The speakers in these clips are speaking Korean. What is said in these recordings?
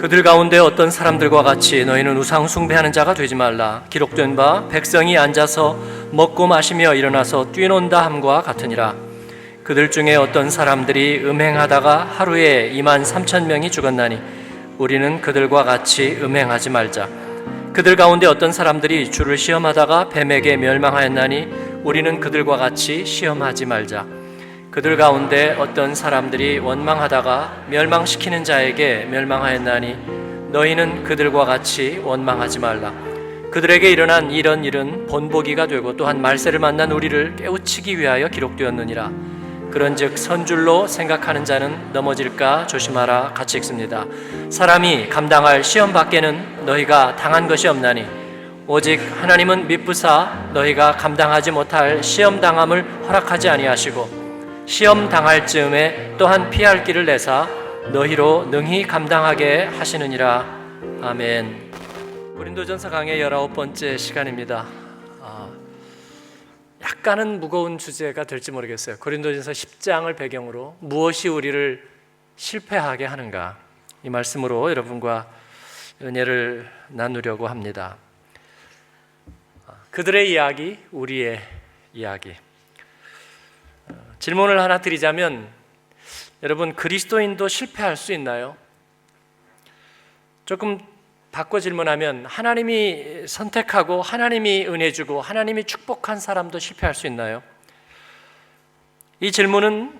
그들 가운데 어떤 사람들과 같이 너희는 우상 숭배하는 자가 되지 말라. 기록된 바 백성이 앉아서 먹고 마시며 일어나서 뛰논다 함과 같으니라. 그들 중에 어떤 사람들이 음행하다가 하루에 23,000명이 죽었나니 우리는 그들과 같이 음행하지 말자. 그들 가운데 어떤 사람들이 주를 시험하다가 뱀에게 멸망하였나니 우리는 그들과 같이 시험하지 말자. 그들 가운데 어떤 사람들이 원망하다가 멸망시키는 자에게 멸망하였나니 너희는 그들과 같이 원망하지 말라. 그들에게 일어난 이런 일은 본보기가 되고 또한 말세를 만난 우리를 깨우치기 위하여 기록되었느니라. 그런즉 선줄로 생각하는 자는 넘어질까 조심하라. 같이 읽습니다. 사람이 감당할 시험 밖에는 너희가 당한 것이 없나니 오직 하나님은 미쁘사 너희가 감당하지 못할 시험 당함을 허락하지 아니하시고 시험 당할 즈음에 또한 피할 길을 내사 너희로 능히 감당하게 하시느니라. 아멘. 고린도전서 강의 19번째 시간입니다. 약간은 무거운 주제가 될지 모르겠어요. 고린도전서 10장을 배경으로 무엇이 우리를 실패하게 하는가, 이 말씀으로 여러분과 은혜를 나누려고 합니다. 그들의 이야기, 우리의 이야기. 질문을 하나 드리자면, 여러분, 그리스도인도 실패할 수 있나요? 조금 바꿔 질문하면, 하나님이 선택하고 하나님이 은혜 주고 하나님이 축복한 사람도 실패할 수 있나요? 이 질문은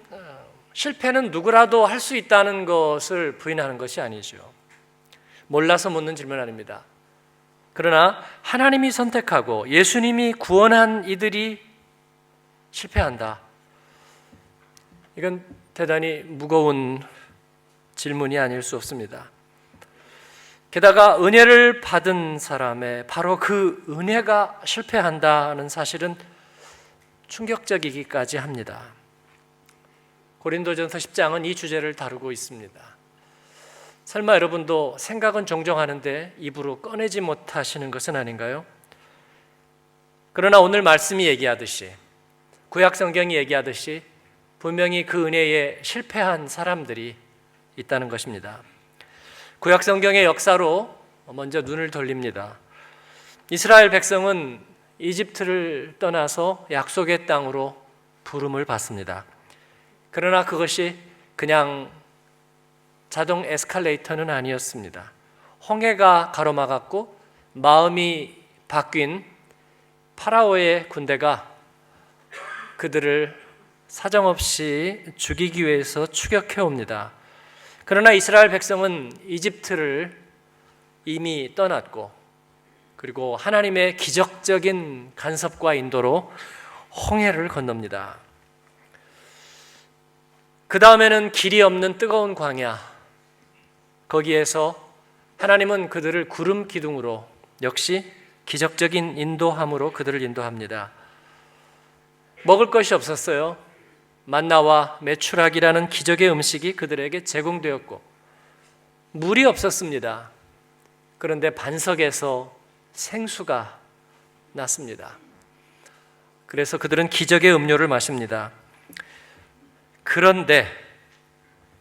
실패는 누구라도 할 수 있다는 것을 부인하는 것이 아니죠. 몰라서 묻는 질문 아닙니다. 그러나 하나님이 선택하고 예수님이 구원한 이들이 실패한다. 이건 대단히 무거운 질문이 아닐 수 없습니다. 게다가 은혜를 받은 사람의 바로 그 은혜가 실패한다는 사실은 충격적이기까지 합니다. 고린도전서 10장은 이 주제를 다루고 있습니다. 설마 여러분도 생각은 종종 하는데 입으로 꺼내지 못하시는 것은 아닌가요? 그러나 오늘 말씀이 얘기하듯이, 구약 성경이 얘기하듯이 분명히 그 은혜에 실패한 사람들이 있다는 것입니다. 구약 성경의 역사로 먼저 눈을 돌립니다. 이스라엘 백성은 이집트를 떠나서 약속의 땅으로 부름을 받습니다. 그러나 그것이 그냥 자동 에스컬레이터는 아니었습니다. 홍해가 가로막았고 마음이 바뀐 파라오의 군대가 그들을 사정없이 죽이기 위해서 추격해 옵니다. 그러나 이스라엘 백성은 이집트를 이미 떠났고, 그리고 하나님의 기적적인 간섭과 인도로 홍해를 건넙니다. 그 다음에는 길이 없는 뜨거운 광야, 거기에서 하나님은 그들을 구름 기둥으로, 역시 기적적인 인도함으로 그들을 인도합니다. 먹을 것이 없었어요. 만나와 메추라기라는 기적의 음식이 그들에게 제공되었고, 물이 없었습니다. 그런데 반석에서 생수가 났습니다. 그래서 그들은 기적의 음료를 마십니다. 그런데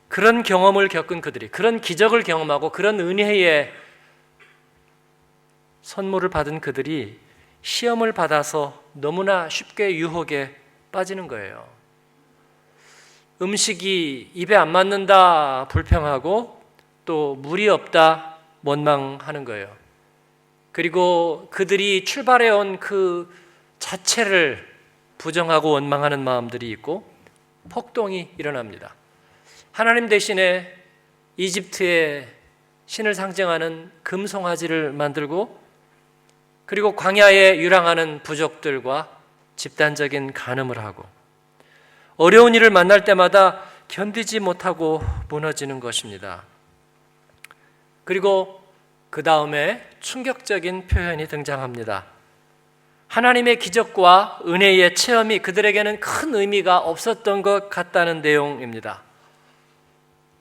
그런 경험을 겪은 그들이, 그런 기적을 경험하고 그런 은혜의 선물을 받은 그들이 시험을 받아서 너무나 쉽게 유혹에 빠지는 거예요. 음식이 입에 안 맞는다 불평하고, 또 물이 없다 원망하는 거예요. 그리고 그들이 출발해온 그 자체를 부정하고 원망하는 마음들이 있고 폭동이 일어납니다. 하나님 대신에 이집트의 신을 상징하는 금송아지를 만들고, 그리고 광야에 유랑하는 부족들과 집단적인 간음을 하고, 어려운 일을 만날 때마다 견디지 못하고 무너지는 것입니다. 그리고 그 다음에 충격적인 표현이 등장합니다. 하나님의 기적과 은혜의 체험이 그들에게는 큰 의미가 없었던 것 같다는 내용입니다.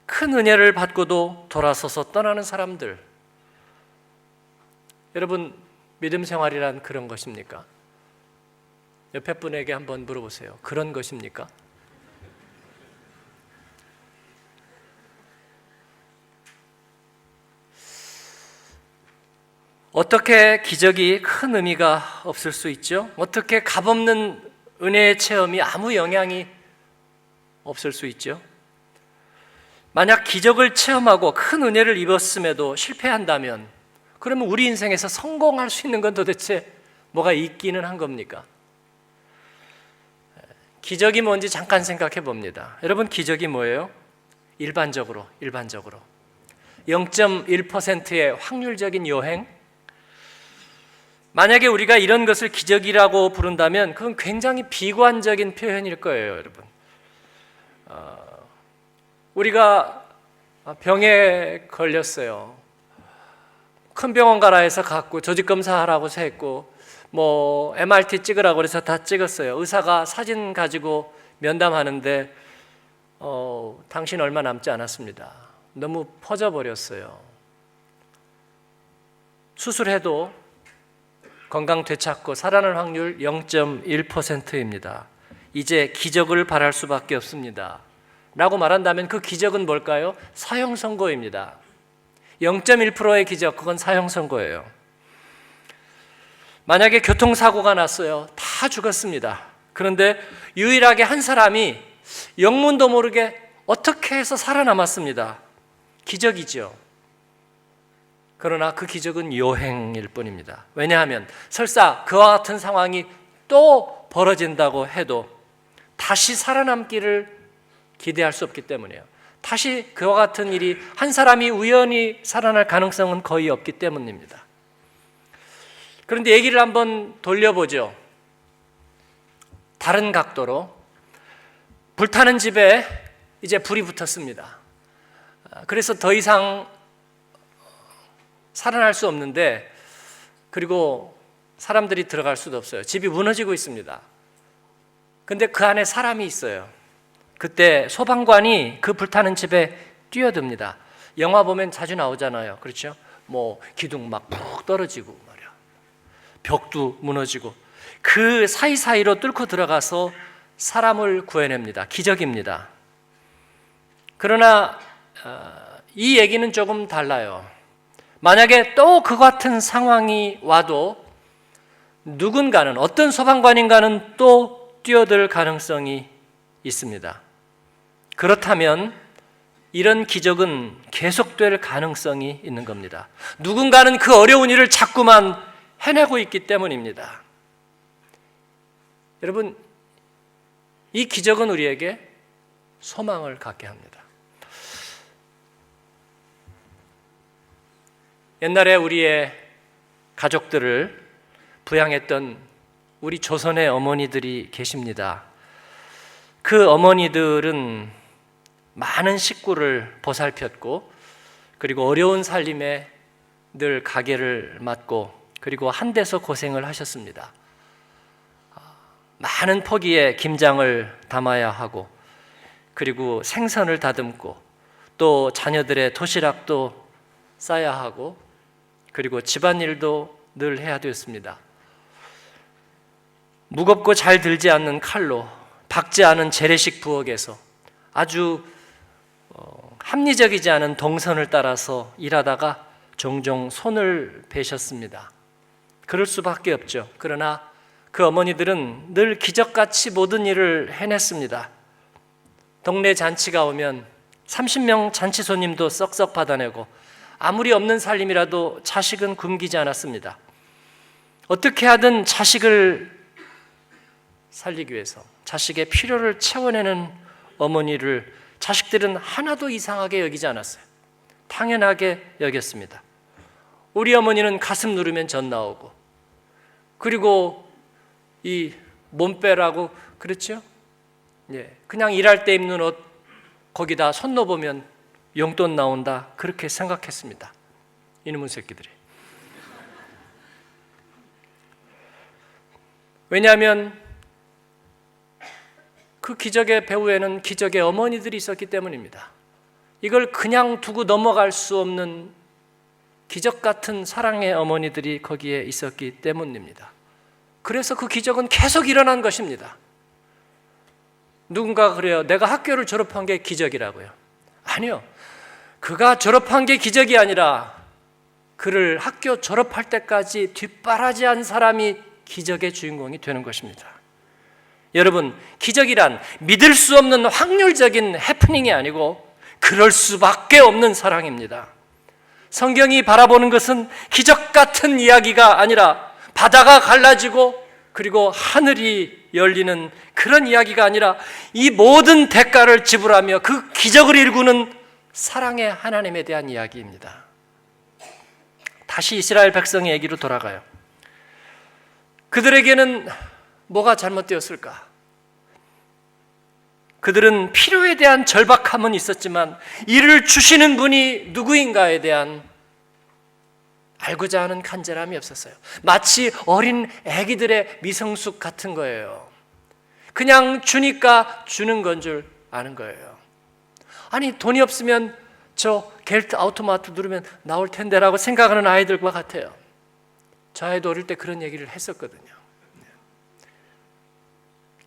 큰 은혜를 받고도 돌아서서 떠나는 사람들. 여러분, 믿음 생활이란 그런 것입니까? 옆에 분에게 한번 물어보세요. 그런 것입니까? 어떻게 기적이 큰 의미가 없을 수 있죠? 어떻게 값없는 은혜의 체험이 아무 영향이 없을 수 있죠? 만약 기적을 체험하고 큰 은혜를 입었음에도 실패한다면 그러면 우리 인생에서 성공할 수 있는 건 도대체 뭐가 있기는 한 겁니까? 기적이 뭔지 잠깐 생각해 봅니다. 여러분, 기적이 뭐예요? 일반적으로 0.1%의 확률적인 요행? 만약에 우리가 이런 것을 기적이라고 부른다면 그건 굉장히 비관적인 표현일 거예요, 여러분. 우리가 병에 걸렸어요. 큰 병원 가라 해서 갔고 조직 검사하라고 했고 뭐 MRT 찍으라고 해서 다 찍었어요. 의사가 사진 가지고 면담하는데 당신 얼마 남지 않았습니다. 너무 퍼져버렸어요. 수술해도 건강 되찾고 살아날 확률 0.1%입니다. 이제 기적을 바랄 수밖에 없습니다. 라고 말한다면 그 기적은 뭘까요? 사형 선고입니다. 0.1%의 기적, 그건 사형 선고예요. 만약에 교통사고가 났어요. 다 죽었습니다. 그런데 유일하게 한 사람이 영문도 모르게 어떻게 해서 살아남았습니다. 기적이죠. 그러나 그 기적은 요행일 뿐입니다. 왜냐하면 설사 그와 같은 상황이 또 벌어진다고 해도 다시 살아남기를 기대할 수 없기 때문이에요. 다시 그와 같은 일이 한 사람이 우연히 살아날 가능성은 거의 없기 때문입니다. 그런데 얘기를 한번 돌려보죠. 다른 각도로 불타는 집에 이제 불이 붙었습니다. 그래서 더 이상 살아날 수 없는데 그리고 사람들이 들어갈 수도 없어요. 집이 무너지고 있습니다. 근데 그 안에 사람이 있어요. 그때 소방관이 그 불타는 집에 뛰어듭니다. 영화 보면 자주 나오잖아요. 그렇죠? 뭐 기둥 막 푹 떨어지고 말이야. 벽도 무너지고 그 사이사이로 뚫고 들어가서 사람을 구해냅니다. 기적입니다. 그러나 이 얘기는 조금 달라요. 만약에 또 그 같은 상황이 와도 누군가는 어떤 소방관인가는 또 뛰어들 가능성이 있습니다. 그렇다면 이런 기적은 계속될 가능성이 있는 겁니다. 누군가는 그 어려운 일을 자꾸만 해내고 있기 때문입니다. 여러분, 이 기적은 우리에게 소망을 갖게 합니다. 옛날에 우리의 가족들을 부양했던 우리 조선의 어머니들이 계십니다. 그 어머니들은 많은 식구를 보살폈고 그리고 어려운 살림에 늘 가게를 맡고 그리고 한데서 고생을 하셨습니다. 많은 포기에 김장을 담아야 하고 그리고 생선을 다듬고 또 자녀들의 도시락도 싸야 하고 그리고 집안일도 늘 해야 되었습니다. 무겁고 잘 들지 않는 칼로 박지 않은 재래식 부엌에서 아주 합리적이지 않은 동선을 따라서 일하다가 종종 손을 베셨습니다. 그럴 수밖에 없죠. 그러나 그 어머니들은 늘 기적같이 모든 일을 해냈습니다. 동네 잔치가 오면 30명 잔치 손님도 썩썩 받아내고 아무리 없는 살림이라도 자식은 굶기지 않았습니다. 어떻게 하든 자식을 살리기 위해서 자식의 필요를 채워내는 어머니를 자식들은 하나도 이상하게 여기지 않았어요. 당연하게 여겼습니다. 우리 어머니는 가슴 누르면 전 나오고 그리고 이 몸빼라고 그렇죠? 예, 그냥 일할 때 입는 옷 거기다 손 넣어보면 용돈 나온다 그렇게 생각했습니다. 이놈의 새끼들이. 왜냐하면 그 기적의 배후에는 기적의 어머니들이 있었기 때문입니다. 이걸 그냥 두고 넘어갈 수 없는 기적 같은 사랑의 어머니들이 거기에 있었기 때문입니다. 그래서 그 기적은 계속 일어난 것입니다. 누군가 그래요. 내가 학교를 졸업한 게 기적이라고요. 아니요. 그가 졸업한 게 기적이 아니라 그를 학교 졸업할 때까지 뒷바라지한 사람이 기적의 주인공이 되는 것입니다. 여러분, 기적이란 믿을 수 없는 확률적인 해프닝이 아니고 그럴 수밖에 없는 사랑입니다. 성경이 바라보는 것은 기적 같은 이야기가 아니라 바다가 갈라지고 그리고 하늘이 열리는 그런 이야기가 아니라 이 모든 대가를 지불하며 그 기적을 일구는 사랑의 하나님에 대한 이야기입니다. 다시 이스라엘 백성의 얘기로 돌아가요. 그들에게는 뭐가 잘못되었을까? 그들은 필요에 대한 절박함은 있었지만 이를 주시는 분이 누구인가에 대한 알고자 하는 간절함이 없었어요. 마치 어린 아기들의 미성숙 같은 거예요. 그냥 주니까 주는 건 줄 아는 거예요. 아니, 돈이 없으면 저 겔트 아우토마트 누르면 나올 텐데라고 생각하는 아이들과 같아요. 저 아이도 어릴 때 그런 얘기를 했었거든요.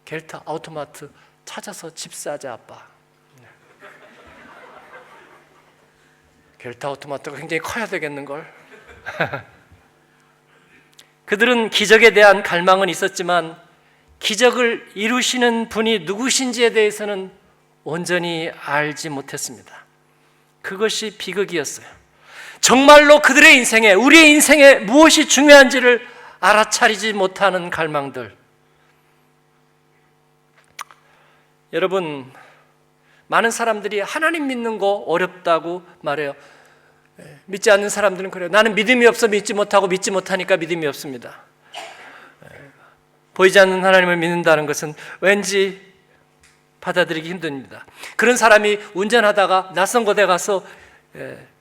겔트 아우토마트 찾아서 집 사자, 아빠. 겔트 아우토마트가 굉장히 커야 되겠는걸. 그들은 기적에 대한 갈망은 있었지만 기적을 이루시는 분이 누구신지에 대해서는 온전히 알지 못했습니다. 그것이 비극이었어요. 정말로 그들의 인생에, 우리의 인생에 무엇이 중요한지를 알아차리지 못하는 갈망들. 여러분, 많은 사람들이 하나님 믿는 거 어렵다고 말해요. 믿지 않는 사람들은 그래요. 나는 믿음이 없어 믿지 못하고 믿지 못하니까 믿음이 없습니다. 보이지 않는 하나님을 믿는다는 것은 왠지 받아들이기 힘듭니다. 그런 사람이 운전하다가 낯선 곳에 가서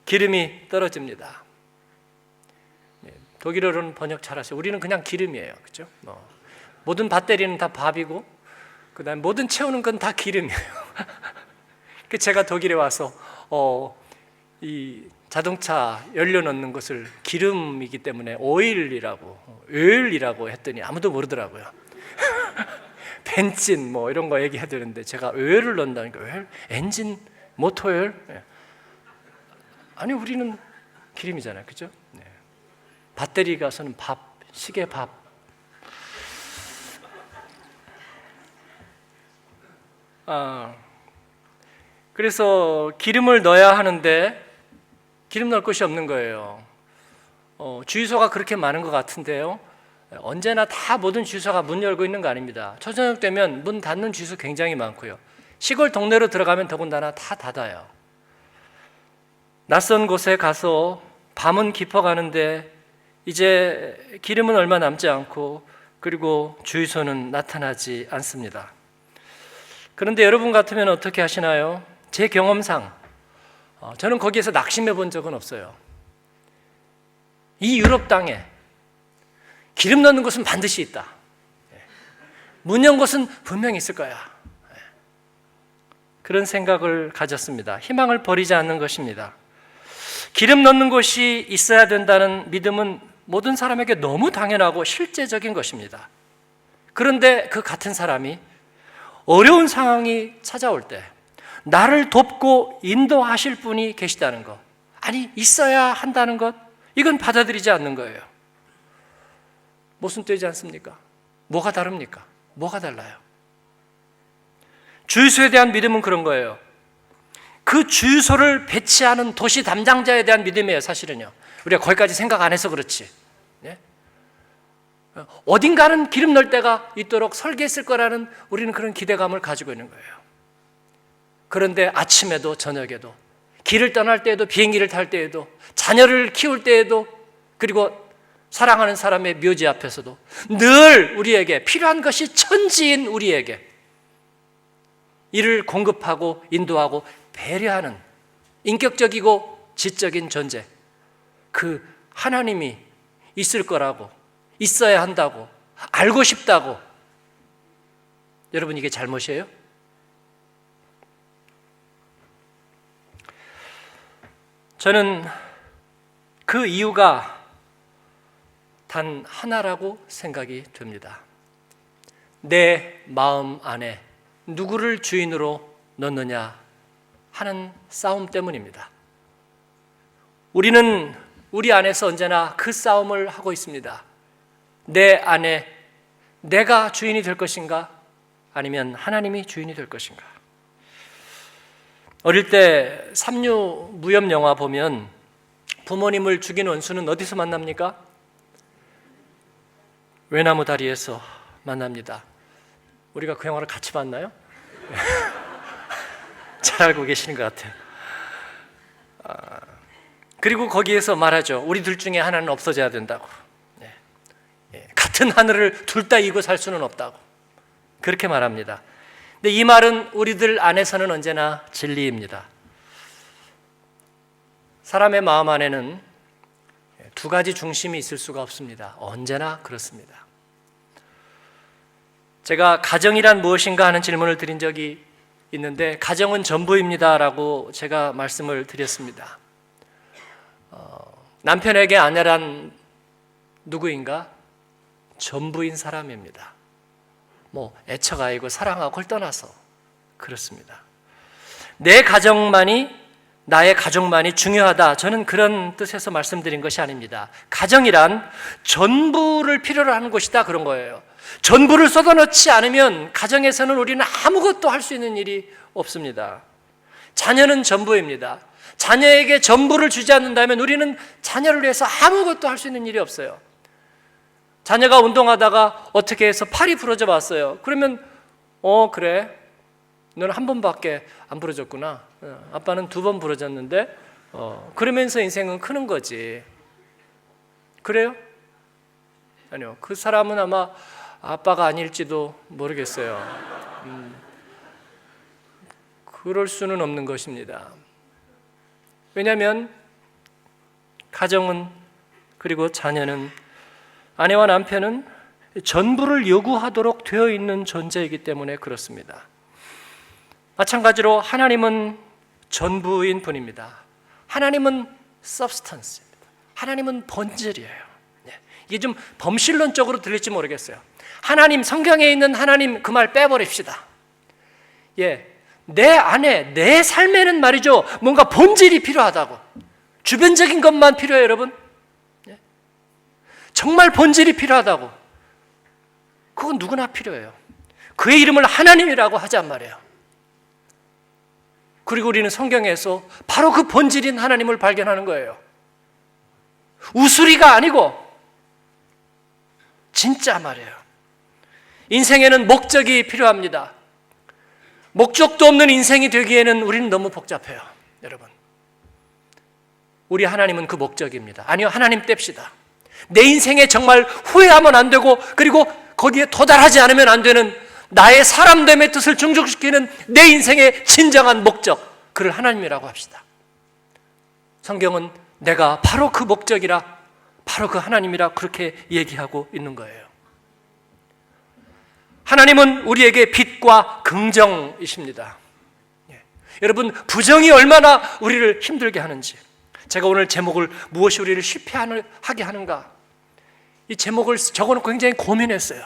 기름이 떨어집니다. 독일어로는 번역 잘하세요. 우리는 그냥 기름이에요, 그렇죠? 모든 배터리는 다 밥이고, 그다음 모든 채우는 건 다 기름이에요. 제가 독일에 와서 이 자동차 연료 넣는 것을 기름이기 때문에 오일이라고 했더니 아무도 모르더라고요. 벤진 뭐 이런 거 얘기해야 되는데 제가 오일을 넣는다니까, 오일? 엔진 모터오일? 아니, 우리는 기름이잖아요, 그죠? 네. 배터리 가서는 밥, 시계 밥. 그래서 기름을 넣어야 하는데 기름 넣을 곳이 없는 거예요. 주유소가 그렇게 많은 것 같은데요, 언제나 다 모든 주유소가 문 열고 있는 거 아닙니다. 초저녁 되면 문 닫는 주유소 굉장히 많고요. 시골 동네로 들어가면 더군다나 다 닫아요. 낯선 곳에 가서 밤은 깊어가는데 이제 기름은 얼마 남지 않고, 그리고 주유소는 나타나지 않습니다. 그런데 여러분 같으면 어떻게 하시나요? 제 경험상 저는 거기에서 낙심해 본 적은 없어요. 이 유럽 땅에 기름 넣는 곳은 반드시 있다. 문 연 곳은 분명히 있을 거야. 그런 생각을 가졌습니다. 희망을 버리지 않는 것입니다. 기름 넣는 곳이 있어야 된다는 믿음은 모든 사람에게 너무 당연하고 실제적인 것입니다. 그런데 그 같은 사람이 어려운 상황이 찾아올 때 나를 돕고 인도하실 분이 계시다는 것, 아니 있어야 한다는 것, 이건 받아들이지 않는 거예요. 모순되지 않습니까? 뭐가 다릅니까? 뭐가 달라요? 주유소에 대한 믿음은 그런 거예요. 그 주유소를 배치하는 도시 담당자에 대한 믿음이에요, 사실은요. 우리가 거기까지 생각 안 해서 그렇지. 네? 어딘가는 기름 넣을 때가 있도록 설계했을 거라는 우리는 그런 기대감을 가지고 있는 거예요. 그런데 아침에도 저녁에도, 길을 떠날 때에도, 비행기를 탈 때에도, 자녀를 키울 때에도, 그리고 사랑하는 사람의 묘지 앞에서도 늘 우리에게 필요한 것이 천지인 우리에게 이를 공급하고 인도하고 배려하는 인격적이고 지적인 존재, 그 하나님이 있을 거라고, 있어야 한다고, 알고 싶다고. 여러분, 이게 잘못이에요? 저는 그 이유가 단 하나라고 생각이 듭니다. 내 마음 안에 누구를 주인으로 넣느냐 하는 싸움 때문입니다. 우리는 우리 안에서 언제나 그 싸움을 하고 있습니다. 내 안에 내가 주인이 될 것인가? 아니면 하나님이 주인이 될 것인가? 어릴 때 삼류 무협 영화 보면 부모님을 죽인 원수는 어디서 만납니까? 외나무 다리에서 만납니다. 우리가 그 영화를 같이 봤나요? 잘 알고 계시는 것 같아요. 그리고 거기에서 말하죠. 우리 둘 중에 하나는 없어져야 된다고. 같은 하늘을 둘 다 이고 살 수는 없다고. 그렇게 말합니다. 근데 이 말은 우리들 안에서는 언제나 진리입니다. 사람의 마음 안에는 두 가지 중심이 있을 수가 없습니다. 언제나 그렇습니다. 제가 가정이란 무엇인가 하는 질문을 드린 적이 있는데 가정은 전부입니다라고 제가 말씀을 드렸습니다. 남편에게 아내란 누구인가? 전부인 사람입니다. 애처가이고 사랑하고 그걸 떠나서 그렇습니다. 내 가정만이, 나의 가족만이 중요하다, 저는 그런 뜻에서 말씀드린 것이 아닙니다. 가정이란 전부를 필요로 하는 것이다, 그런 거예요. 전부를 쏟아넣지 않으면 가정에서는 우리는 아무것도 할 수 있는 일이 없습니다. 자녀는 전부입니다. 자녀에게 전부를 주지 않는다면 우리는 자녀를 위해서 아무것도 할 수 있는 일이 없어요. 자녀가 운동하다가 어떻게 해서 팔이 부러져 봤어요. 그러면 그래, 너는 한 번밖에 안 부러졌구나. 아빠는 2번 부러졌는데 그러면서 인생은 크는 거지. 그래요? 아니요. 그 사람은 아마 아빠가 아닐지도 모르겠어요. 그럴 수는 없는 것입니다. 왜냐하면 가정은, 그리고 자녀는, 아내와 남편은 전부를 요구하도록 되어 있는 존재이기 때문에 그렇습니다. 마찬가지로 하나님은 전부인 분입니다. 하나님은 substance입니다. 하나님은 본질이에요. 이게 좀 범실론적으로 들릴지 모르겠어요. 하나님, 성경에 있는 하나님, 그 말 빼버립시다. 내 안에, 내 삶에는 말이죠, 뭔가 본질이 필요하다고. 주변적인 것만 필요해요, 여러분. 정말 본질이 필요하다고. 그건 누구나 필요해요. 그의 이름을 하나님이라고 하잔 말이에요. 그리고 우리는 성경에서 바로 그 본질인 하나님을 발견하는 거예요. 우수리가 아니고 진짜 말이에요. 인생에는 목적이 필요합니다. 목적도 없는 인생이 되기에는 우리는 너무 복잡해요, 여러분. 우리 하나님은 그 목적입니다. 아니요, 하나님 뗍시다. 내 인생에 정말 후회하면 안 되고, 그리고 거기에 도달하지 않으면 안 되는 나의 사람됨의 뜻을 충족시키는 내 인생의 진정한 목적, 그를 하나님이라고 합시다. 성경은 내가 바로 그 목적이라, 바로 그 하나님이라 그렇게 얘기하고 있는 거예요. 하나님은 우리에게 빛과 긍정이십니다. 여러분, 부정이 얼마나 우리를 힘들게 하는지, 제가 오늘 제목을 무엇이 우리를 실패하게 하는가, 이 제목을 적어놓고 굉장히 고민했어요.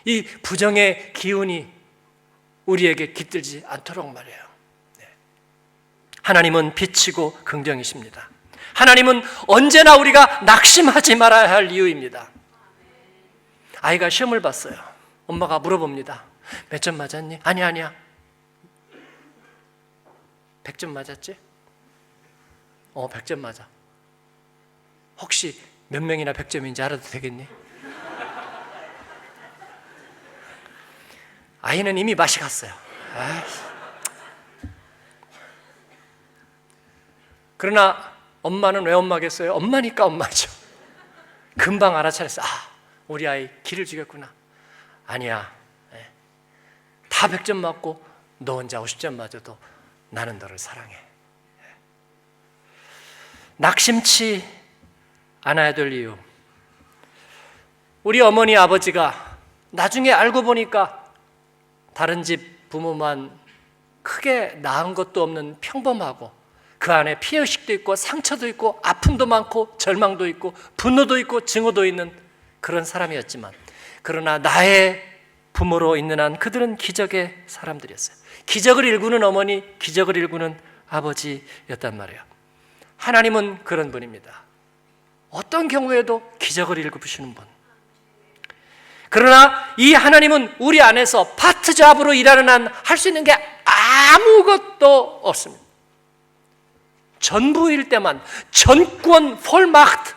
이 부정의 기운이 우리에게 깃들지 않도록 말이에요. 하나님은 빛이고 긍정이십니다. 하나님은 언제나 우리가 낙심하지 말아야 할 이유입니다. 아이가 시험을 봤어요. 엄마가 물어봅니다. 몇 점 맞았니? 아니야. 100점 맞았지? 100점 맞아. 혹시 몇 명이나 100점인지 알아도 되겠니? 아이는 이미 맛이 갔어요. 그러나 엄마는 왜 엄마겠어요? 엄마니까 엄마죠. 금방 알아차렸어. 우리 아이 기를 죽였구나. 아니야, 다 100점 맞고 너 혼자 50점 맞아도 나는 너를 사랑해. 낙심치 않아야 될 이유, 우리 어머니 아버지가 나중에 알고 보니까 다른 집 부모만 크게 낳은 것도 없는 평범하고, 그 안에 피해의식도 있고 상처도 있고 아픔도 많고 절망도 있고 분노도 있고 증오도 있는 그런 사람이었지만, 그러나 나의 부모로 있는 한 그들은 기적의 사람들이었어요. 기적을 일구는 어머니, 기적을 일구는 아버지였단 말이에요. 하나님은 그런 분입니다. 어떤 경우에도 기적을 일으키시는 분. 그러나 이 하나님은 우리 안에서 파트잡으로 일하는 한 할 수 있는 게 아무것도 없습니다. 전부일 때만, 전권 폴마크트,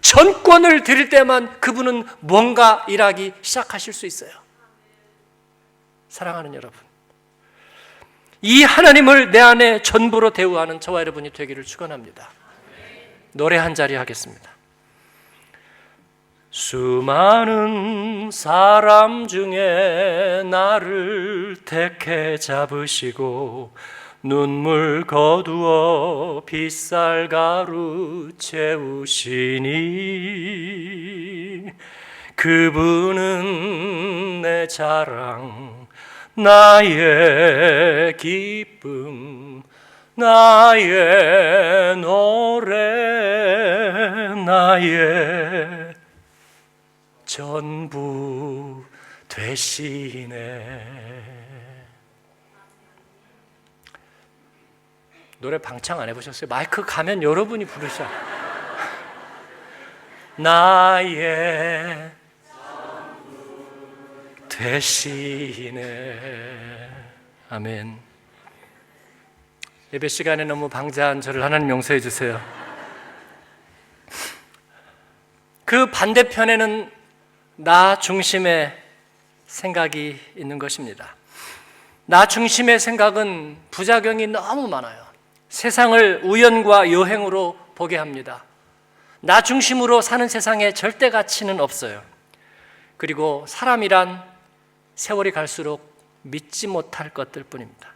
전권을 드릴 때만 그분은 뭔가 일하기 시작하실 수 있어요. 사랑하는 여러분, 이 하나님을 내 안에 전부로 대우하는 저와 여러분이 되기를 축원합니다. 노래 한 자리 하겠습니다. 수많은 사람 중에 나를 택해 잡으시고 눈물 거두어 빗살가루 채우시니 그분은 내 자랑, 나의 기쁨, 나의 노래, 나의 전부 되시네. 노래 방창 안 해보셨어요? 마이크 가면 여러분이 부르셔. 나의 되시네. 아멘. 예배 시간에 너무 방자한 저를 하나님 용서해 주세요. 그 반대편에는 나 중심의 생각이 있는 것입니다. 나 중심의 생각은 부작용이 너무 많아요. 세상을 우연과 요행으로 보게 합니다. 나 중심으로 사는 세상에 절대 가치는 없어요. 그리고 사람이란 세월이 갈수록 믿지 못할 것들 뿐입니다.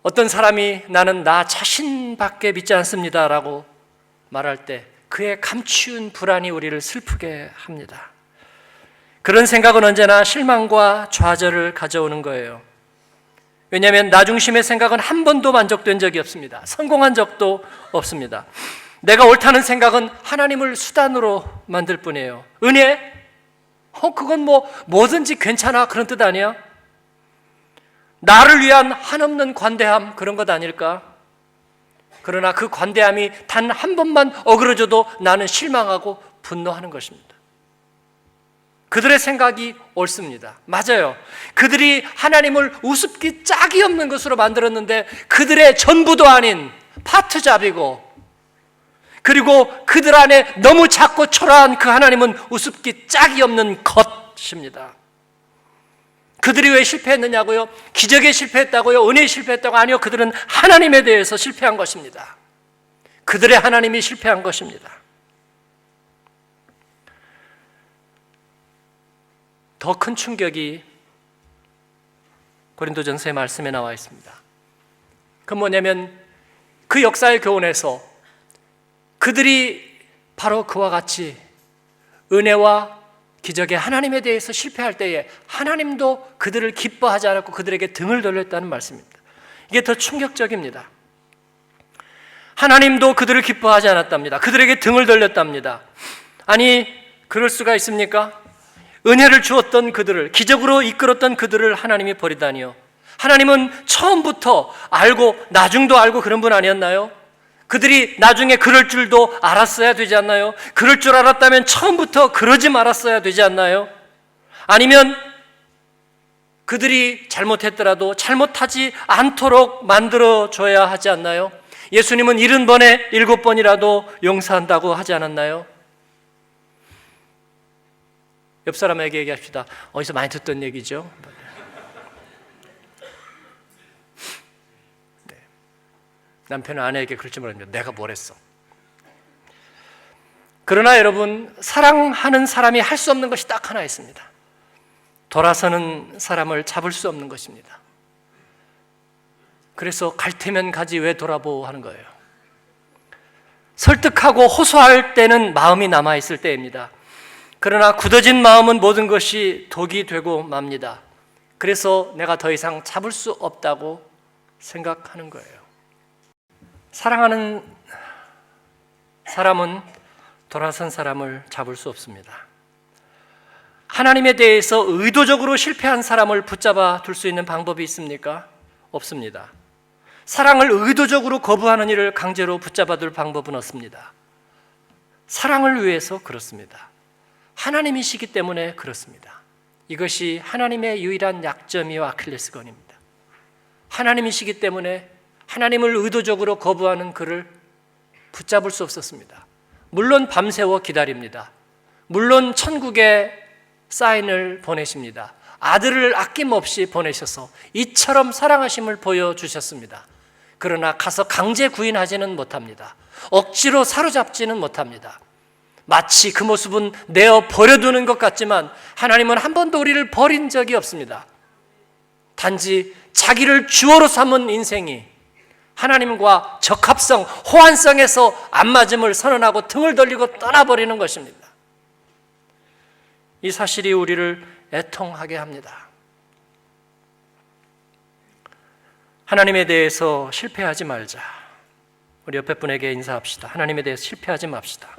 어떤 사람이 나는 나 자신밖에 믿지 않습니다 라고 말할 때 그의 감추운 불안이 우리를 슬프게 합니다. 그런 생각은 언제나 실망과 좌절을 가져오는 거예요. 왜냐하면 나 중심의 생각은 한 번도 만족된 적이 없습니다. 성공한 적도 없습니다. 내가 옳다는 생각은 하나님을 수단으로 만들 뿐이에요. 은혜? 그건 뭐든지 괜찮아 그런 뜻 아니야? 나를 위한 한없는 관대함 그런 것 아닐까? 그러나 그 관대함이 단 한 번만 어그러져도 나는 실망하고 분노하는 것입니다. 그들의 생각이 옳습니다. 맞아요. 그들이 하나님을 우습기 짝이 없는 것으로 만들었는데 그들의 전부도 아닌 파트잡이고, 그리고 그들 안에 너무 작고 초라한 그 하나님은 우습기 짝이 없는 것입니다. 그들이 왜 실패했느냐고요? 기적에 실패했다고요? 은혜에 실패했다고? 아니요, 그들은 하나님에 대해서 실패한 것입니다. 그들의 하나님이 실패한 것입니다. 더 큰 충격이 고린도전서의 말씀에 나와 있습니다. 그건 뭐냐면 그 역사의 교훈에서 그들이 바로 그와 같이 은혜와 기적의 하나님에 대해서 실패할 때에 하나님도 그들을 기뻐하지 않았고 그들에게 등을 돌렸다는 말씀입니다. 이게 더 충격적입니다. 하나님도 그들을 기뻐하지 않았답니다. 그들에게 등을 돌렸답니다. 아니, 그럴 수가 있습니까? 은혜를 주었던 그들을, 기적으로 이끌었던 그들을 하나님이 버리다니요. 하나님은 처음부터 알고 나중도 알고 그런 분 아니었나요? 그들이 나중에 그럴 줄도 알았어야 되지 않나요? 그럴 줄 알았다면 처음부터 그러지 말았어야 되지 않나요? 아니면 그들이 잘못했더라도 잘못하지 않도록 만들어줘야 하지 않나요? 예수님은 70번에 7번이라도 용서한다고 하지 않았나요? 옆 사람에게 얘기합시다. 어디서 많이 듣던 얘기죠? 네. 남편은 아내에게 그렇지 말합니다. 내가 뭘 했어? 그러나 여러분, 사랑하는 사람이 할 수 없는 것이 딱 하나 있습니다. 돌아서는 사람을 잡을 수 없는 것입니다. 그래서 갈 테면 가지 왜 돌아보 하는 거예요. 설득하고 호소할 때는 마음이 남아있을 때입니다. 그러나 굳어진 마음은 모든 것이 독이 되고 맙니다. 그래서 내가 더 이상 잡을 수 없다고 생각하는 거예요. 사랑하는 사람은 돌아선 사람을 잡을 수 없습니다. 하나님에 대해서 의도적으로 실패한 사람을 붙잡아 둘 수 있는 방법이 있습니까? 없습니다. 사랑을 의도적으로 거부하는 일을 강제로 붙잡아둘 방법은 없습니다. 사랑을 위해서 그렇습니다. 하나님이시기 때문에 그렇습니다. 이것이 하나님의 유일한 약점이와 아킬레스건입니다. 하나님이시기 때문에 하나님을 의도적으로 거부하는 그를 붙잡을 수 없었습니다. 물론 밤새워 기다립니다. 물론 천국에 사인을 보내십니다. 아들을 아낌없이 보내셔서 이처럼 사랑하심을 보여주셨습니다. 그러나 가서 강제 구인하지는 못합니다. 억지로 사로잡지는 못합니다. 마치 그 모습은 내어 버려두는 것 같지만 하나님은 한 번도 우리를 버린 적이 없습니다. 단지 자기를 주어로 삼은 인생이 하나님과 적합성, 호환성에서 안 맞음을 선언하고 등을 돌리고 떠나버리는 것입니다. 이 사실이 우리를 애통하게 합니다. 하나님에 대해서 실패하지 말자. 우리 옆에 분에게 인사합시다. 하나님에 대해서 실패하지 맙시다.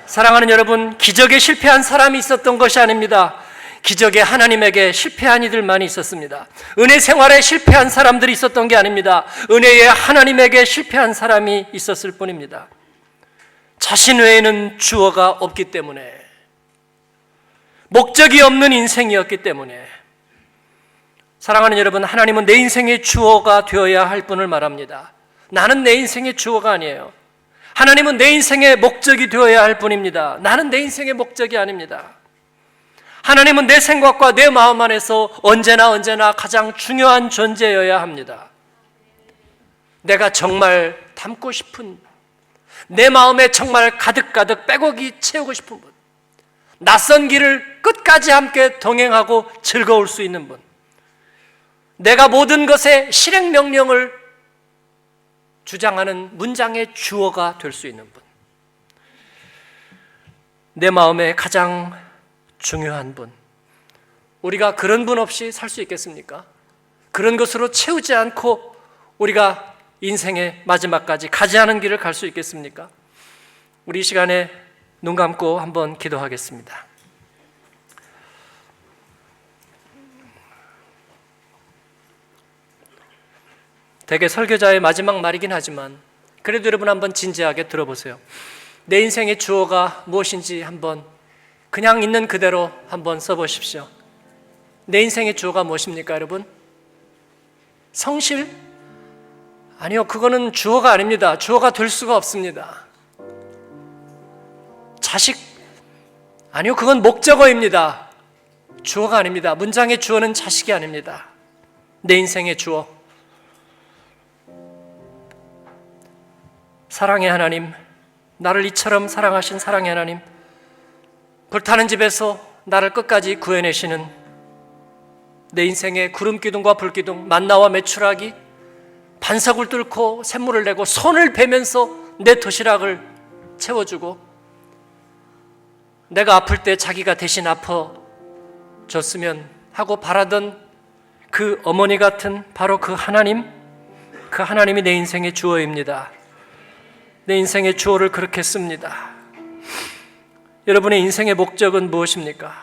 사랑하는 여러분, 기적에 실패한 사람이 있었던 것이 아닙니다. 기적에 하나님에게 실패한 이들만이 있었습니다. 은혜 생활에 실패한 사람들이 있었던 게 아닙니다. 은혜에 하나님에게 실패한 사람이 있었을 뿐입니다. 자신 외에는 주어가 없기 때문에, 목적이 없는 인생이었기 때문에, 사랑하는 여러분, 하나님은 내 인생의 주어가 되어야 할 분을 말합니다. 나는 내 인생의 주어가 아니에요. 하나님은 내 인생의 목적이 되어야 할 분입니다. 나는 내 인생의 목적이 아닙니다. 하나님은 내 생각과 내 마음 안에서 언제나 가장 중요한 존재여야 합니다. 내가 정말 닮고 싶은, 내 마음에 정말 가득가득 빼곡히 채우고 싶은 분, 낯선 길을 끝까지 함께 동행하고 즐거울 수 있는 분, 내가 모든 것의 실행 명령을 주장하는 문장의 주어가 될 수 있는 분, 내 마음에 가장 중요한 분, 우리가 그런 분 없이 살 수 있겠습니까? 그런 것으로 채우지 않고 우리가 인생의 마지막까지 가지 않은 길을 갈 수 있겠습니까? 우리 이 시간에 눈 감고 한번 기도하겠습니다. 대개 설교자의 마지막 말이긴 하지만 그래도 여러분 한번 진지하게 들어보세요. 내 인생의 주어가 무엇인지 한번 그냥 있는 그대로 한번 써보십시오. 내 인생의 주어가 무엇입니까, 여러분? 성실? 아니요, 그거는 주어가 아닙니다. 주어가 될 수가 없습니다. 자식? 아니요, 그건 목적어입니다. 주어가 아닙니다. 문장의 주어는 자식이 아닙니다. 내 인생의 주어, 사랑의 하나님, 나를 이처럼 사랑하신 사랑의 하나님, 불타는 집에서 나를 끝까지 구해내시는 내 인생의 구름기둥과 불기둥, 만나와 메추라기, 반석을 뚫고 샘물을 내고 손을 베면서 내 도시락을 채워주고, 내가 아플 때 자기가 대신 아파줬으면 하고 바라던 그 어머니 같은 바로 그 하나님, 그 하나님이 내 인생의 주어입니다. 내 인생의 주어를 그렇게 씁니다. 여러분의 인생의 목적은 무엇입니까?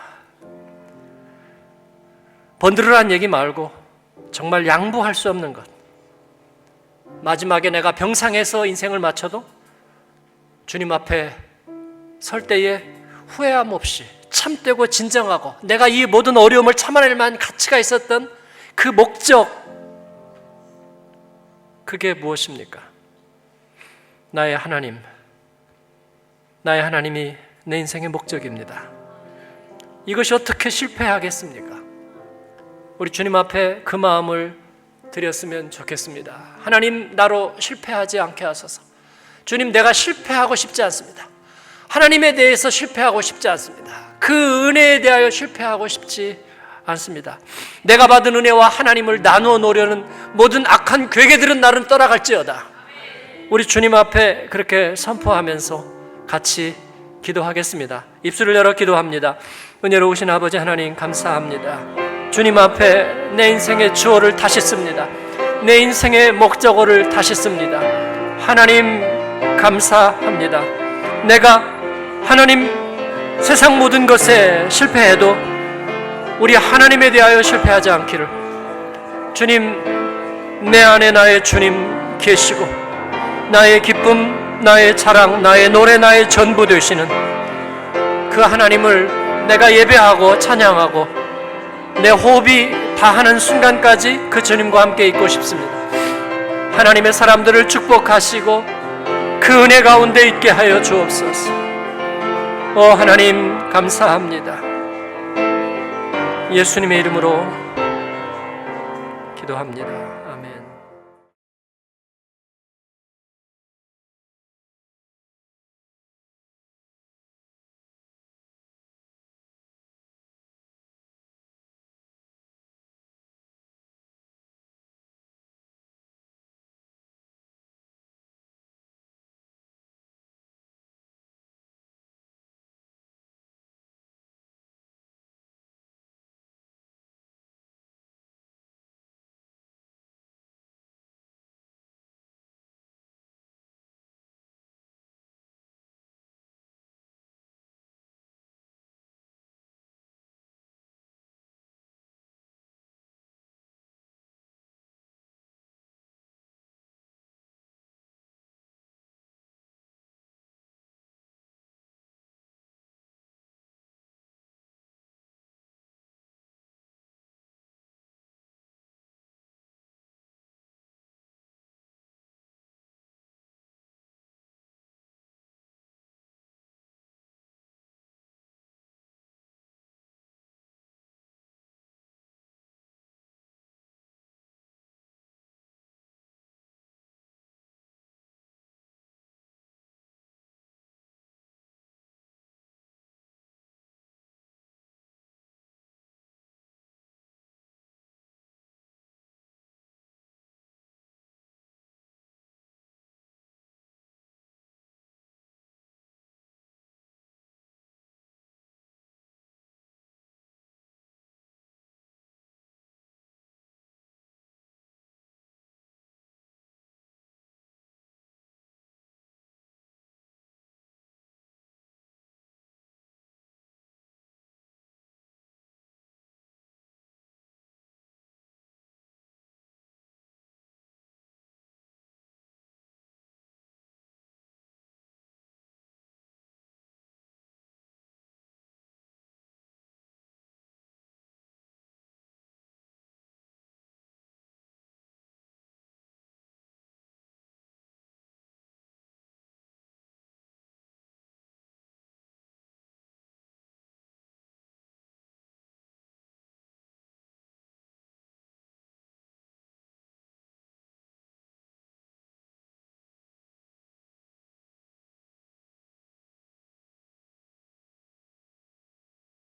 번들어란 얘기 말고 정말 양보할 수 없는 것, 마지막에 내가 병상에서 인생을 마쳐도 주님 앞에 설 때에 후회함 없이 참되고 진정하고 내가 이 모든 어려움을 참아낼 만한 가치가 있었던 그 목적, 그게 무엇입니까? 나의 하나님, 나의 하나님이 내 인생의 목적입니다. 이것이 어떻게 실패하겠습니까? 우리 주님 앞에 그 마음을 드렸으면 좋겠습니다. 하나님, 나로 실패하지 않게 하소서. 주님, 내가 실패하고 싶지 않습니다. 하나님에 대해서 실패하고 싶지 않습니다. 그 은혜에 대하여 실패하고 싶지 않습니다. 내가 받은 은혜와 하나님을 나누어 놓으려는 모든 악한 괴계들은 나를 떠나갈지어다. 우리 주님 앞에 그렇게 선포하면서 같이 기도하겠습니다. 입술을 열어 기도합니다. 은혜로우신 아버지 하나님, 감사합니다. 주님 앞에 내 인생의 주어를 다시 씁니다. 내 인생의 목적어를 다시 씁니다. 하나님, 감사합니다. 내가 하나님 세상 모든 것에 실패해도 우리 하나님에 대하여 실패하지 않기를, 주님, 내 안에 나의 주님 계시고 나의 기쁨, 나의 자랑, 나의 노래, 나의 전부 되시는 그 하나님을 내가 예배하고 찬양하고 내 호흡이 다하는 순간까지 그 주님과 함께 있고 싶습니다. 하나님의 사람들을 축복하시고 그 은혜 가운데 있게 하여 주옵소서. 하나님 감사합니다. 예수님의 이름으로 기도합니다.